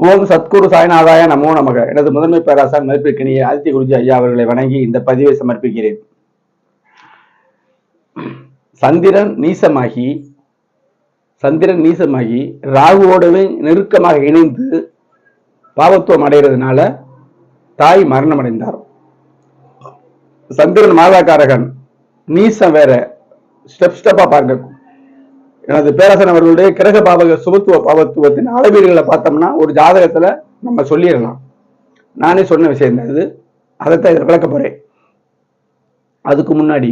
ஓம் சத்குரு சாய்நாதாய நமோ நமக. எனது முதன்மை பேராசார் மதிப்பிற்கினிய ஆதித்ய குருஜி ஐயா அவர்களை வணங்கி இந்த பதிவை சமர்ப்பிக்கிறேன். சந்திரன் நீசமாகி ராகுவோடவே நெருக்கமாக இணைந்து பாவத்துவம் அடைகிறதுனால தாய் மரணம் அடைந்தார். சந்திரன் மாதாக்காரகன், நீசம் வேற. ஸ்டெப்பா பாருங்க. எனது பேரரசன் அவர்களுடைய கிரக பாவக சுபத்துவ பாவத்துவத்தின் அளவீடுகளை பார்த்தோம்னா ஒரு ஜாதகத்துல நம்ம சொல்லிடலாம். நானே சொன்ன விஷயம் தான் இது. அதைத்தான் இதை விளக்க போறேன். அதுக்கு முன்னாடி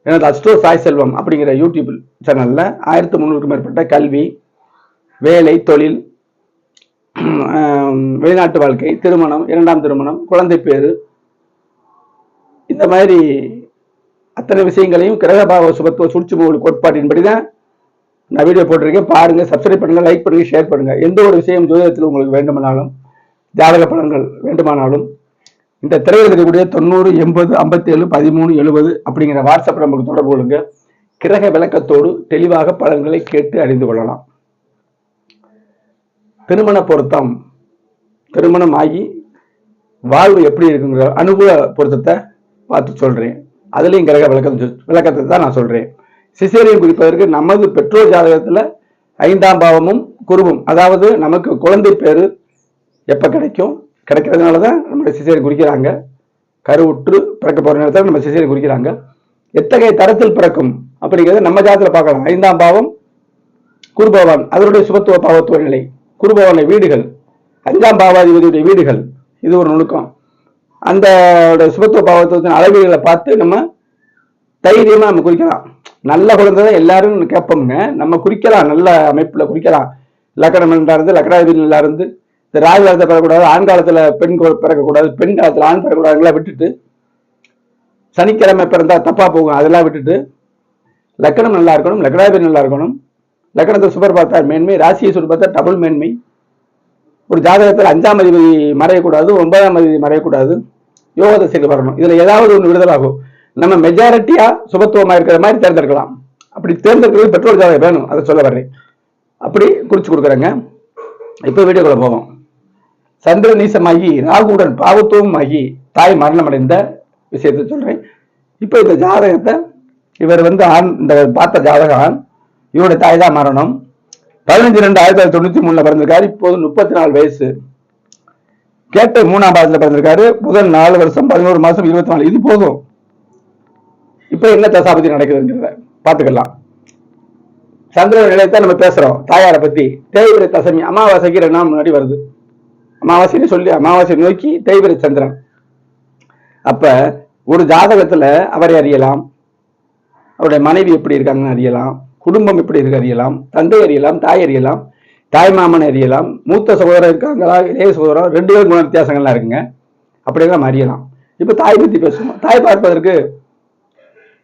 எனது அஸ்ட்ரோ சாய் செல்வம் அப்படிங்கிற யூடியூப் சேனல்ல 1300க்கும் மேற்பட்ட கல்வி, வேலை, தொழில், வெளிநாட்டு வாழ்க்கை, திருமணம், 2ஆம் திருமணம், குழந்தை பேரு, இந்த மாதிரி அத்தனை விஷயங்களையும் கிரகபாவ சுபத்துவ சூழ்ச்சிமூல கோட்பாட்டின்படிதான் நான் வீடியோ போட்டிருக்கேன். பாருங்க, சப்ஸ்கிரைப் பண்ணுங்க, லைக் பண்ணுங்க, ஷேர் பண்ணுங்க. எந்த ஒரு விஷயம் ஜோதிடத்தில் உங்களுக்கு வேண்டுமானாலும், ஜாதக பலன்கள் வேண்டுமானாலும் இந்த திரையில் இருக்கக்கூடிய 90 80 57 13 70 அப்படிங்கிற வாட்ஸ்அப் நம்பருக்கு தொடர்பு கொள்ளுங்க. கிரக விளக்கத்தோடு தெளிவாக பலன்களை கேட்டு அறிந்து கொள்ளலாம். திருமண பொருத்தம், திருமணம் ஆகி வாழ்வு எப்படி இருக்குங்கிற அனுகூல பொருத்தத்தை பார்த்து சொல்றேன். அதுலயும் கிரக விளக்கத்தை தான் நான் சொல்றேன். சிசேரியன் குறிப்பதற்கு நமது பெற்றோர் ஜாதகத்துல 5ஆம் பாவமும் குருவும், அதாவது நமக்கு குழந்தை பேரு எப்ப கிடைக்கிறதுனாலதான் நம்ம சிசேரியன் குறிக்கிறாங்க. கருவுற்று பிறக்க போற நேரத்தில் நம்ம சிசேரியன் குறிக்கிறாங்க. எத்தகைய தரத்தில் பிறக்கும் அப்படிங்கிறத நம்ம ஜாதகத்துல பார்க்கலாம். 5ஆம் பாவம் குருபவான், அதனுடைய சுபத்துவ பாவத்துவ நிலை, குருபவான வீடுகள், 5ஆம் பாவாதிபதியுடைய வீடுகள், இது ஒரு நுணுக்கம். அந்த சுபத்துவ பாவத்துவத்தின் அளவீடுகளை பார்த்து நம்ம தைரியமா நம்ம குறிக்கலாம். நல்ல குழந்தை தான் எல்லாரும் கேட்போம்ங்க. நம்ம குறிக்கலாம், நல்ல அமைப்புல குறிக்கலாம். லக்கணம் நல்லா இருந்து, லக்கணாதிபதி நல்லா இருந்து, இந்த ராகு காலத்துல பெறக்கூடாது, ஆண் காலத்துல பெண் பிறக்கக்கூடாது, பெண் காலத்துல ஆண் பெறக்கூடாதுலாம் விட்டுட்டு, சனிக்கிழமை பிறந்தா தப்பா போகும், அதெல்லாம் விட்டுட்டு லக்கணம் நல்லா இருக்கணும், லக்கணாதிபதி நல்லா இருக்கணும், லக்கணத்தை சுபர் பார்த்தா மேன்மை, ராசியை சுபர் பார்த்தா டபுள் மேன்மை. ஒரு ஜாதகத்தில் 5ஆம் அதிபதி மறையக்கூடாது, 9ஆம் அதிபதி மறையக்கூடாது, யோக திசைக்கு வரணும். இதுல ஏதாவது ஒன்று விடுதலாகும். நம்ம மெஜாரிட்டியா சுபத்துவமா இருக்கிற மாதிரி தேர்ந்தெடுக்கலாம். அப்படி தேர்ந்தெடுக்கிறது பெற்றோர் ஜாதகம் வேணும், அதை சொல்ல வர்றேன். அப்படி குறிச்சு கொடுக்குறேங்க. இப்ப வீடியோக்குள்ள போவோம். சந்திர நீசமாகி ராகுவுடன் பாவத்துவம் ஆகி தாய் மரணம் அடைந்த விஷயத்தை சொல்றேன். இப்ப இந்த ஜாதகத்தை இவர் இந்த பார்த்த ஜாதகம், இவருடைய தாய் தான் மரணம். 15/2/1993 பிறந்திருக்காரு. இப்போது 34 வயசு. கேட்ட 3ஆம் பாதத்துல பிறந்திருக்காரு. புதன் 4 வருஷம் 11 மாசம் 24. இது போதும். இப்ப என்ன தசாபதி நடக்குதுங்கிறத பாத்துக்கலாம். சந்திரன் நிலையத்தான் நம்ம பேசுறோம். தாயாரை பத்தி தேய்பிரை தசமி அமாவாசைக்கு 2 நாள் முன்னாடி வருது. அமாவாசைன்னு சொல்லி அமாவாசை நோக்கி தேய்பிரை சந்திரன். அப்ப ஒரு ஜாதகத்துல அவரை அறியலாம், அவருடைய மனைவி எப்படி இருக்காங்கன்னு அறியலாம், குடும்பம் எப்படி இருக்கு அறியலாம், தந்தை அறியலாம், தாய் அறியலாம், தாய் மாமன் அறியலாம், மூத்த சகோதரர் இருக்காங்களா, இளைய சகோதரர், 2 பேரும் குண வித்தியாசங்கள்லாம் இருக்குங்க. அப்படியெல்லாம் அறியலாம். இப்ப தாய் பத்தி பேசுவோம். தாய் பார்ப்பதற்கு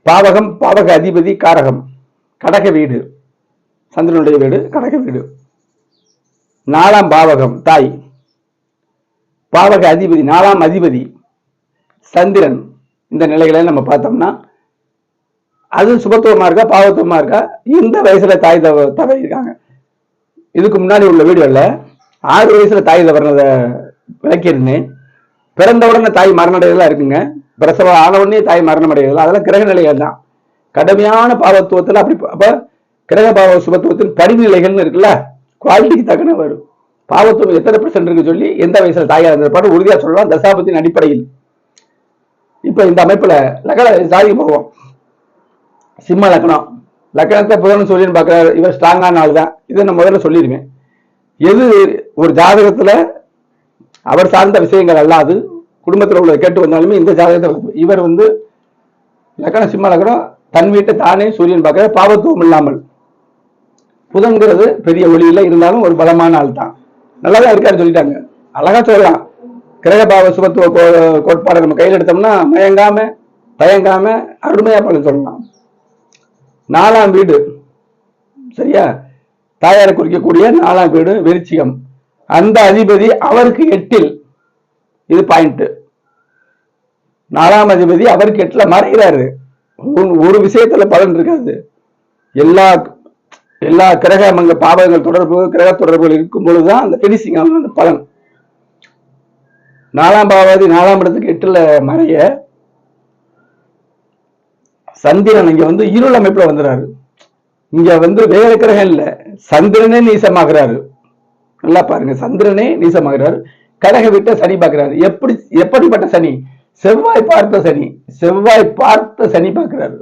பாவகம், பாவக அதிபதி காரகம், கடக வீடு, சந்திரனுடைய வீடு கடக வீடு. 4ஆம் பாவகம் தாய், பாவக அதிபதி 4ஆம் அதிபதி சந்திரன். இந்த நிலைகளை நம்ம பார்த்தோம்னா அது சுபத்துவமா இருக்கா பாவத்துவமா இருக்கா, இந்த வயசுல தாய் தவறி இருக்காங்க. இதுக்கு முன்னாடி உள்ள வீடியோல 6 வயசுல தாய் தவறினத விளக்கியிருந்தேன். பிறந்த உடனே தாய் மரணடைதெல்லாம் இருக்குங்க. பிரசவம் ஆன உடனே தாய் மரணம் அடையலாம். அதெல்லாம் கிரக நிலைகள் தான். கடுமையான பாவத்துவத்துல அப்படி. அப்ப கிரக பாவ சுபத்துவத்தின் படிநிலைகள்னு இருக்குல்ல, குவாலிட்டிக்கு தக்கன வரும். பாவத்துவம் எத்தனை % இருக்கு சொல்லி எந்த வயசுல தாயா இருந்திருப்பாரு உறுதியா சொல்லலாம், தசாபத்தின் அடிப்படையில். இப்ப இந்த அமைப்புல லக்ன சாதி போவோம். சிம்ம லக்னம், லக்னத்தை புதன் சொல்லின்னு பாக்குறாரு. இவர் ஸ்ட்ராங்கான ஆள் தான். இதை நான் முதல்ல சொல்லிடுவேன். எது ஒரு ஜாதகத்துல அவர் சார்ந்த விஷயங்கள் அல்லாது குடும்பத்தில் உள்ள கேட்டு வந்தாலுமே இந்த ஜாதகத்தை இவர் லக்னம் சிம்ம லக்னம், தன் வீட்டை தானே சூரியன் பார்க்கிற, பாவத்துவம் இல்லாமல். புதன்கிறது பெரிய ஒளியில இருந்தாலும் ஒரு பலமான ஆள் தான். நல்லாதான் இருக்காரு சொல்லிட்டாங்க. அழகா சொல்லலாம். கிரக பாவ சுபத்துவ கோட்பாடை நம்ம கையில் எடுத்தோம்னா மயங்காம தயங்காம அருமையா பலன் சொல்லலாம். 4ஆம் வீடு சரியா, தாயாரை குறிக்கக்கூடிய 4ஆம் வீடு விருச்சிகம். அந்த அதிபதி அவருக்கு 8. இது பாயிண்ட். 4ஆம் அதிபதி அவருக்கு 8ல மறைகிறாரு. ஒரு விஷயத்துல பலன் இருக்காது. எல்லா எல்லா கிரக பாவங்கள் தொடர்பு கிரக தொடர்புகள் இருக்கும் பொழுதுதான் அந்த பினிஷிங் ஆகும் அந்த பலன். 4ஆம் பாவாதி 4ஆம் இடத்துக்கு 8ல மறைய சந்திரன் இங்க வந்து இருள் அமைப்புல வந்துறாரு. இங்க வந்து வேற கிரகம் இல்ல, சந்திரனே நீசமாகிறாரு. நல்லா பாருங்க, சந்திரனே நீசமாகிறாரு. கடக விட்ட சனி பார்க்கிறாரு. எப்படிப்பட்ட சனி? செவ்வாய் பார்த்த சனி. செவ்வாய் பார்த்த சனி பார்க்கிறாரு.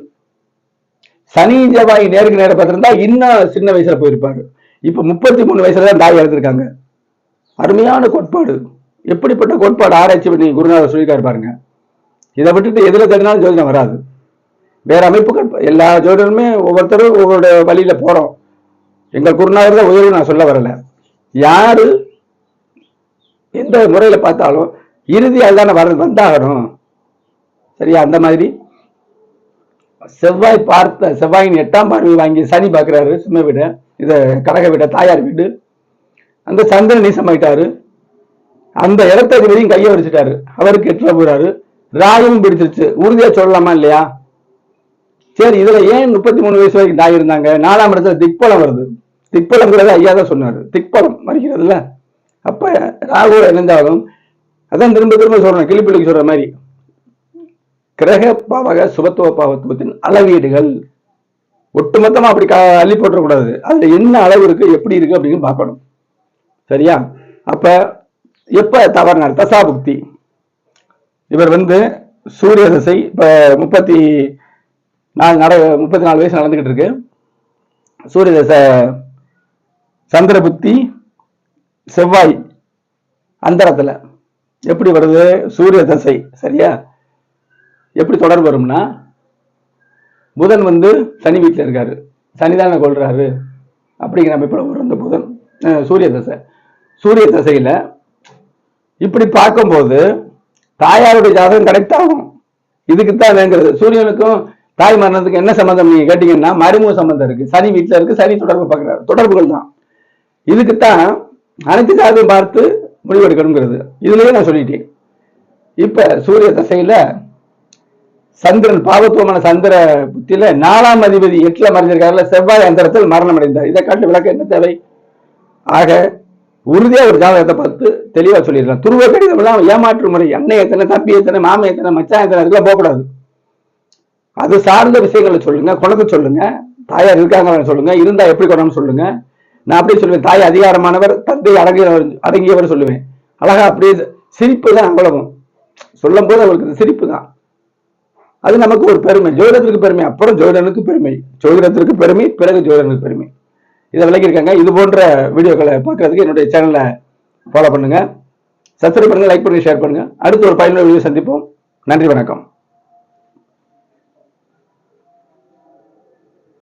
சனி செவ்வாய் நேருக்கு நேரம் பார்த்திருந்தா இன்னும் சின்ன வயசுல போயிருப்பாரு. இப்ப 33 வயசுல தான் தாய் இறந்திருக்காங்க. அருமையான கோட்பாடு. எப்படிப்பட்ட கோட்பாடு ஆராய்ச்சி பண்ணி குருநாதர் சொல்லியிருக்காரு பாருங்க. இதை விட்டுட்டு எதுல தேடினாலும் ஜோதிடம் வராது. வேற அமைப்புகள் எல்லா ஜோதிடருமே ஒவ்வொருத்தரும் ஒவ்வொரு வழியில போறோம். எங்கள் குருநாதர் தான் உயர்வு நான் சொல்ல வரல. யாரு எந்த முறையில பார்த்தாலும் இறுதியால் தானே வந்தாகணும். சரியா? அந்த மாதிரி செவ்வாய் பார்த்த செவ்வாயின் 8ஆம் பார்வை வாங்கி சனி பார்க்கிறாரு சிம்ம வீட, இத கடக வீட, தாயார் வீடு. அந்த சந்திரன் நீசமாயிட்டாரு. அந்த இடத்தையும் கையை வச்சுட்டாரு. அவருக்கு 8ல போறாரு. ராயும் பிடிச்சிருச்சு. உறுதியா சொல்லலாமா இல்லையா? சரி, இதுல ஏன் 33 வயசு வரைக்கும் தாய் இருந்தாங்க? 4ஆம் இடத்துல திக்பலம் வருது. திக்பலம்ங்கிறத ஐயா தான் சொன்னாரு. திக்பலம் வருகிறதுல அப்ப ராகுல இணைந்தாலும் அதான் திரும்ப திரும்ப சொல்றேன், கிளிப்பிள்ளைக்கு சொல்ற மாதிரி கிரக பாவக சுபத்துவ பாவத்துவத்தின் அளவீடுகள் ஒட்டுமொத்தமா அப்படி அள்ளி போட்டக்கூடாது. அதுல என்ன அளவு இருக்கு, எப்படி இருக்கு அப்படின்னு பார்க்கணும். சரியா? அப்ப எப்ப தவறுனார்? தசாபுக்தி. இவர் வந்து சூரிய தசை இப்ப 34 வயசு நடந்துகிட்டு இருக்கு. சூரிய தசை, சந்திர புத்தி, செவ்வாய் அந்தரத்துல எப்படி வருது? சூரிய தசை. சரியா? எப்படி தொடர்பு வரும்னா, புதன் வந்து சனி வீட்டில் இருக்காரு, சனிதான கொள்றாரு அப்படிங்கிற அமைப்புல வரும் அந்த புதன் சூரிய தசை. சூரிய தசையில இப்படி பார்க்கும்போது தாயாருடைய ஜாதகம் கரெக்ட் ஆகும். இதுக்குத்தான் வேங்கிறது. சூரியனுக்கும் தாய் மரணத்துக்கு என்ன சம்பந்தம் நீங்க கேட்டீங்கன்னா, மறைமுக சம்பந்தம் இருக்கு. சனி வீட்டுல இருக்கு, சனி தொடர்பு பார்க்கிறாரு, தொடர்புகள் தான். இதுக்குத்தான் அனைத்து ஜாதகம் பார்த்து முடிவெடுக்கணுங்கிறது. இதுலயே நான் சொல்லிட்டேன். இப்ப சூரிய தசையில சந்திரன் பாவத்துவமான சந்திர புத்தியில 4ஆம் அதிபதி 8ல மறைஞ்சிருக்காருல, செவ்வாய் அந்தரத்தில் மரணம் அடைந்தார். இதை காட்டு விளக்க என்ன தேவை? ஆக உறுதியா ஒரு ஜாதகத்தை பார்த்து தெளிவா சொல்லிடலாம். துருவ கடிதம் எல்லாம் ஏமாற்று முறை. அண்ணன் எத்தனை, தம்பி எத்தனை, மாமன் எத்தனை, மச்சான் எத்தனை, அதுக்கெல்லாம் போகக்கூடாது. அது சார்ந்த விஷயங்களை சொல்லுங்க, குணத்தை சொல்லுங்க. தாயார் இருக்காங்க சொல்லுங்க, இருந்தா எப்படி குணம்னு சொல்லுங்க. நான் அப்படியே சொல்லுவேன், தாய் அதிகாரமானவர், தந்தை அடங்கியவர் சொல்லுவேன். அழகா அப்படியே சிரிப்பு தான். அவ்வளவும் சொல்லும் போது அவருக்கு சிரிப்பு தான். அது நமக்கு ஒரு பெருமை. ஜோதிடத்திற்கு பெருமை, அப்புறம் ஜோதிடனுக்கு பெருமை. ஜோதிடத்திற்கு பெருமை, பிறகு ஜோதிடனுக்கு பெருமை. இதை விளக்கியிருக்காங்க. இது போன்ற வீடியோக்களை பார்க்கறதுக்கு என்னுடைய சேனலை ஃபாலோ பண்ணுங்க, சப்ஸ்கிரைப் பண்ணுங்க, லைக் பண்ணுங்க, ஷேர் பண்ணுங்க. அடுத்து ஒரு பயனுள்ள வீடியோ சந்திப்போம். நன்றி, வணக்கம்.